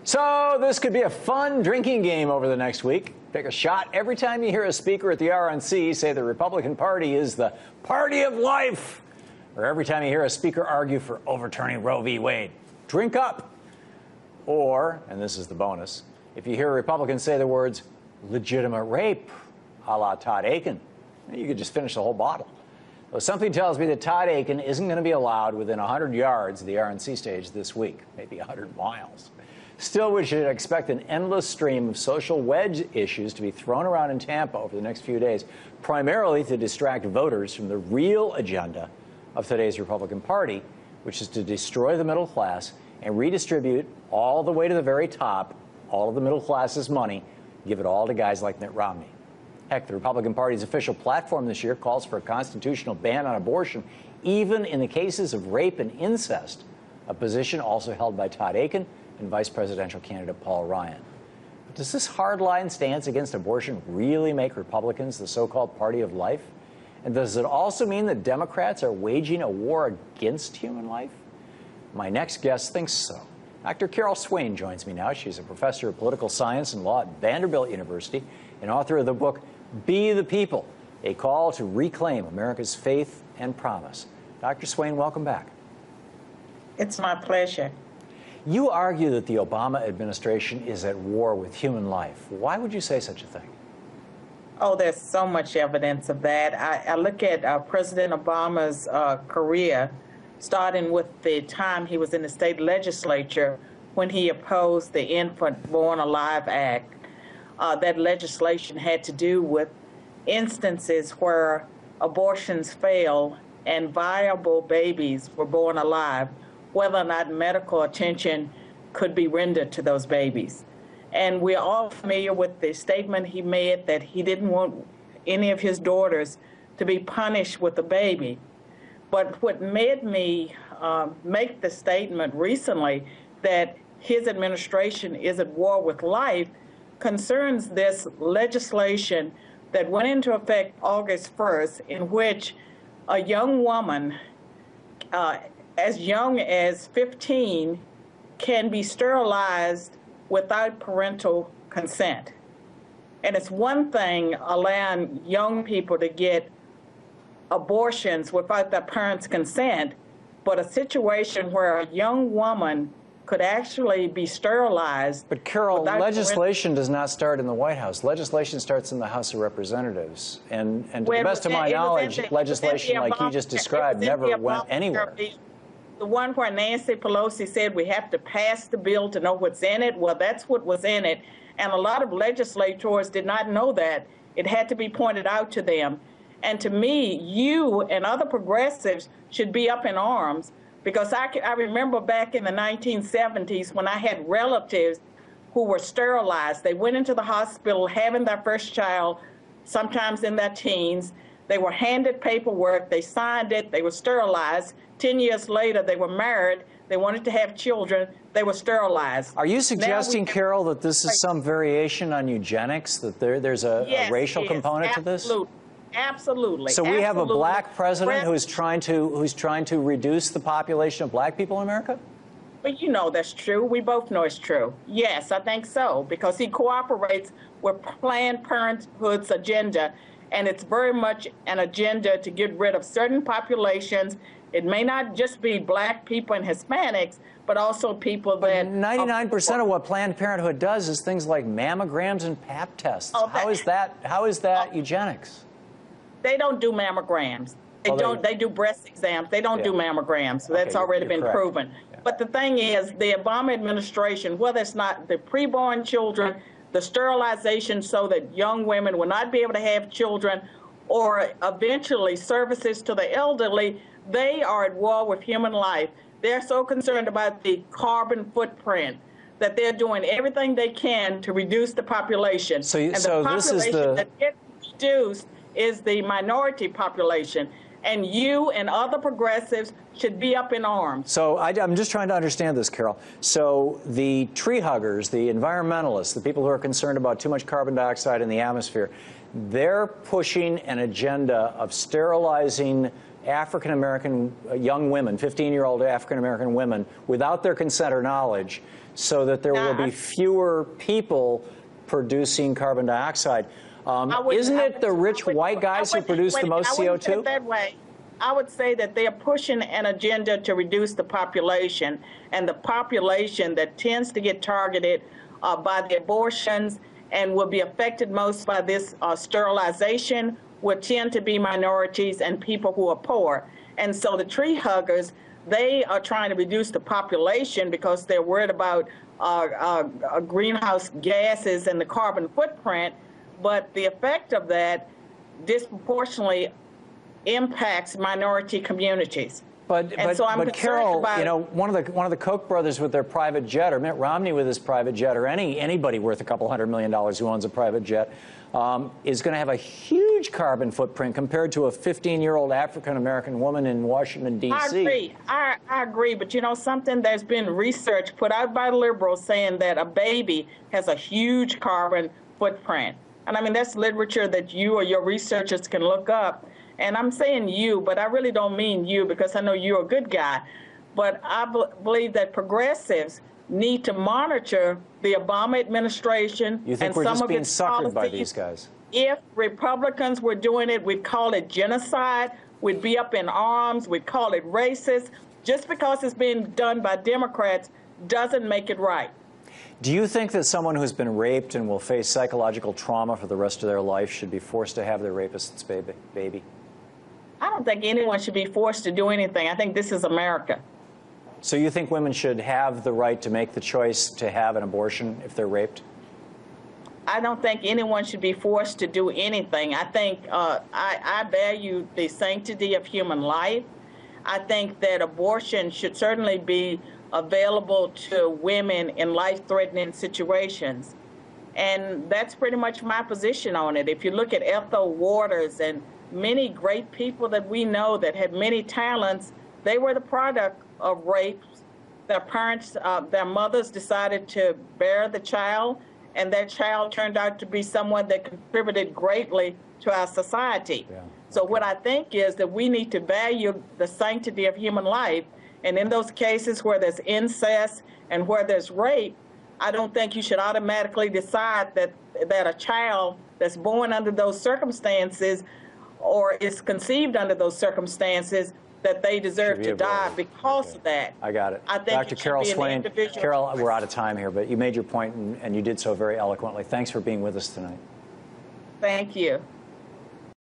So this could be a fun drinking game over the next week. Take a shot every time you hear a speaker at the RNC say the Republican Party is the party of life, or every time you hear a speaker argue for overturning Roe v. Wade. Drink up. Or, and this is the bonus, if you hear a Republican say the words legitimate rape, a la Todd Akin, you could just finish the whole bottle. Though something tells me that Todd Akin isn't going to be allowed within 100 yards of the RNC stage this week, maybe 100 miles. Still, we should expect an endless stream of social wedge issues to be thrown around in Tampa over the next few days, primarily to distract voters from the real agenda of today's Republican Party, which is to destroy the middle class and redistribute all the way to the very top, all of the middle class's money, give it all to guys like Mitt Romney. Heck, the Republican Party's official platform this year calls for a constitutional ban on abortion, even in the cases of rape and incest, a position also held by Todd Akin and vice presidential candidate Paul Ryan. But does this hardline stance against abortion really make Republicans the so-called party of life? And does it also mean that Democrats are waging a war against human life? My next guest thinks so. Dr. Carol Swain joins me now. She's a professor of political science and law at Vanderbilt University and author of the book Be the People, a call to reclaim America's faith and promise. Dr. Swain, welcome back. It's my pleasure. You argue that the Obama administration is at war with human life. Why would you say such a thing? Oh, there's so much evidence of that. I look at President Obama's career, starting with the time he was in the state legislature when he opposed the Infant Born Alive Act. That legislation had to do with instances where abortions failed and viable babies were born alive, whether or not medical attention could be rendered to those babies. And we're all familiar with the statement he made that he didn't want any of his daughters to be punished with a baby. But what made me make the statement recently that his administration is at war with life concerns this legislation that went into effect August 1st, in which a young woman as young as 15 can be sterilized without parental consent. And it's one thing allowing young people to get abortions without their parents' consent, but a situation where a young woman could actually be sterilized. But Carol, legislation does not start in the White House. Legislation starts in the House of Representatives. And to the best of my knowledge, legislation like you just described never went anywhere. The one where Nancy Pelosi said we have to pass the bill to know what's in it, well, that's what was in it. And a lot of legislators did not know that. It had to be pointed out to them. And to me, you and other progressives should be up in arms, because I remember back in the 1970s when I had relatives who were sterilized. They went into the hospital having their first child, sometimes in their teens. They were handed paperwork, they signed it, they were sterilized. 10 years later, they were married, they wanted to have children, they were sterilized. Are you suggesting, Carol, that this is some variation on eugenics, that there's a racial component to this? Absolutely. So we have a black president who's trying to reduce the population of black people in America? Well, you know that's true. We both know it's true. Yes, I think so, because he cooperates with Planned Parenthood's agenda, and it's very much an agenda to get rid of certain populations. It may not just be black people and Hispanics, but also people that... 99% of what Planned Parenthood does is things like mammograms and pap tests. How is that eugenics? They don't do mammograms. They do breast exams. They don't do mammograms. So that's already been proven. Yeah. But the thing is, the Obama administration, whether it's not the preborn children, the sterilization so that young women will not be able to have children, or eventually services to the elderly, they are at war with human life. They're so concerned about the carbon footprint that they're doing everything they can to reduce the population. And the population that gets reduced is the minority population. And you and other progressives should be up in arms. So I'm just trying to understand this, Carol. So the tree huggers, the environmentalists, the people who are concerned about too much carbon dioxide in the atmosphere, they're pushing an agenda of sterilizing African-American young women, 15-year-old African-American women, without their consent or knowledge, so that there will be fewer people producing carbon dioxide. Isn't it the rich white guys who produce the most CO2? I wouldn't say it that way. I would say that they are pushing an agenda to reduce the population, and the population that tends to get targeted by the abortions and will be affected most by this sterilization will tend to be minorities and people who are poor. And so the tree huggers, they are trying to reduce the population because they're worried about greenhouse gases and the carbon footprint, but the effect of that disproportionately impacts minority communities. But Carol, you know, one of the Koch brothers with their private jet, or Mitt Romney with his private jet, or anybody worth a couple $100 million who owns a private jet, is going to have a huge carbon footprint compared to a 15-year-old African-American woman in Washington, D.C. I agree. I agree. But you know something? There's been research put out by liberals saying that a baby has a huge carbon footprint. And I mean, that's literature that you or your researchers can look up. And I'm saying you, but I really don't mean you because I know you're a good guy. But I believe that progressives need to monitor the Obama administration. You think and we're some just of being its suckered policies. by these guys? If Republicans were doing it, we'd call it genocide. We'd be up in arms. We'd call it racist. Just because it's being done by Democrats doesn't make it right. Do you think that someone who's been raped and will face psychological trauma for the rest of their life should be forced to have their rapist's baby? I don't think anyone should be forced to do anything. I think this is America. So you think women should have the right to make the choice to have an abortion if they're raped? I don't think anyone should be forced to do anything. I think I value the sanctity of human life. I think that abortion should certainly be available to women in life-threatening situations. And that's pretty much my position on it. If you look at Ethel Waters and many great people that we know that had many talents, they were the product of rapes. Their parents, their mothers decided to bear the child, and that child turned out to be someone that contributed greatly to our society. Yeah. So what I think is that we need to value the sanctity of human life, and in those cases where there's incest and where there's rape, I don't think you should automatically decide that a child that's born under those circumstances or is conceived under those circumstances that they deserve to die because of that. I got it. I think Dr. Carol Swain, Carol, we're out of time here, but you made your point, and you did so very eloquently. Thanks for being with us tonight. Thank you.